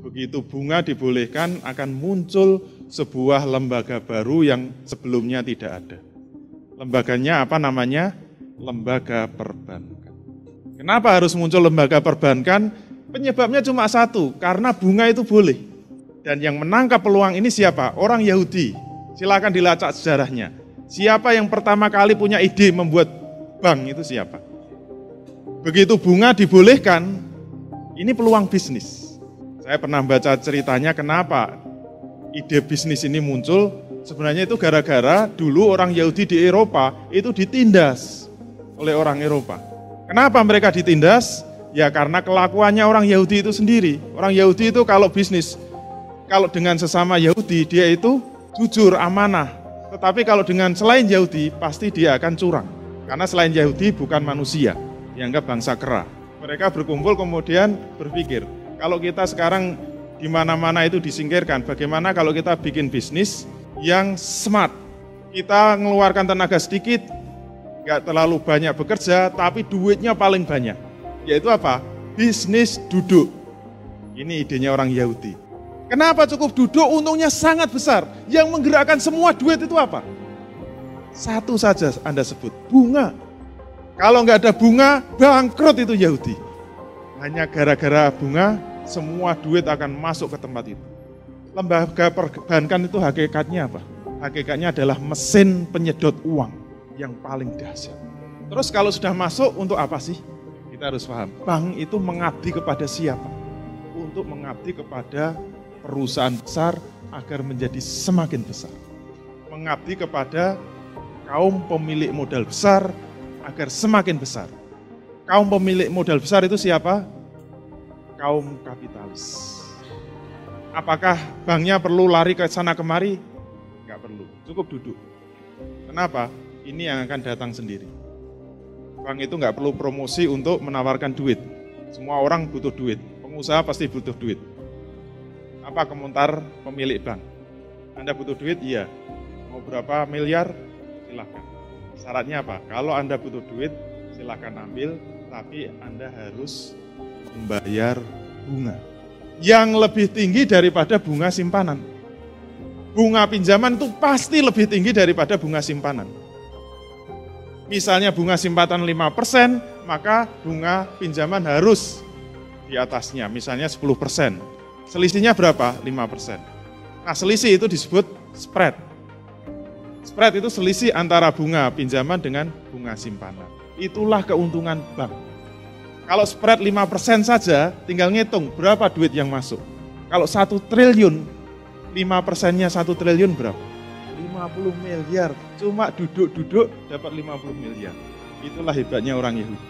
Begitu bunga dibolehkan akan muncul sebuah lembaga baru yang sebelumnya tidak ada. Lembaganya apa namanya? Lembaga perbankan. Kenapa harus muncul lembaga perbankan? Penyebabnya cuma satu, karena bunga itu boleh. Dan yang menangkap peluang ini siapa? Orang Yahudi. Silakan dilacak sejarahnya. Siapa yang pertama kali punya ide membuat bank itu siapa? Begitu bunga dibolehkan, ini peluang bisnis. Saya pernah baca ceritanya kenapa ide bisnis ini muncul. Sebenarnya itu gara-gara dulu orang Yahudi di Eropa itu ditindas oleh orang Eropa. Kenapa mereka ditindas? Ya karena kelakuannya orang Yahudi itu sendiri. Orang Yahudi itu kalau bisnis, kalau dengan sesama Yahudi dia itu jujur, amanah. Tetapi kalau dengan selain Yahudi pasti dia akan curang. Karena selain Yahudi bukan manusia, dianggap bangsa kera. Mereka berkumpul kemudian berpikir, kalau kita sekarang di mana-mana itu disingkirkan, bagaimana kalau kita bikin bisnis yang smart? Kita mengeluarkan tenaga sedikit, nggak terlalu banyak bekerja, tapi duitnya paling banyak. Yaitu apa? Bisnis duduk. Ini idenya orang Yahudi. Kenapa cukup duduk? Untungnya sangat besar. Yang menggerakkan semua duit itu apa? Satu saja Anda sebut, bunga. Kalau nggak ada bunga, bangkrut itu Yahudi. Hanya gara-gara bunga, semua duit akan masuk ke tempat itu. Lembaga perbankan itu hakikatnya apa? Hakikatnya adalah mesin penyedot uang yang paling dahsyat. Terus kalau sudah masuk, untuk apa sih? Kita harus paham, bank itu mengabdi kepada siapa? Untuk mengabdi kepada perusahaan besar agar menjadi semakin besar. Mengabdi kepada kaum pemilik modal besar agar semakin besar. Kaum pemilik modal besar itu siapa? Kaum kapitalis. Apakah banknya perlu lari ke sana kemari? Enggak perlu, cukup duduk. Kenapa? Ini yang akan datang sendiri. Bank itu enggak perlu promosi untuk menawarkan duit. Semua orang butuh duit, pengusaha pasti butuh duit. Apa komentar pemilik bank? Anda butuh duit? Iya. Mau berapa miliar? Silahkan. Syaratnya apa? Kalau Anda butuh duit, silahkan ambil, tapi Anda harus membayar bunga yang lebih tinggi daripada bunga simpanan. Bunga pinjaman itu pasti lebih tinggi daripada bunga simpanan. Misalnya bunga simpanan 5%, maka bunga pinjaman harus di atasnya, misalnya 10%. Selisihnya berapa? 5%. Nah, selisih itu disebut spread. Spread itu selisih antara bunga pinjaman dengan bunga simpanan. Itulah keuntungan bank. Kalau spread 5% saja, tinggal ngitung berapa duit yang masuk. Kalau 1 triliun, 5%-nya 1 triliun berapa? 50 miliar. Cuma duduk-duduk dapat 50 miliar. Itulah hebatnya orang Yahudi.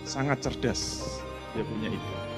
Sangat cerdas, dia punya ide.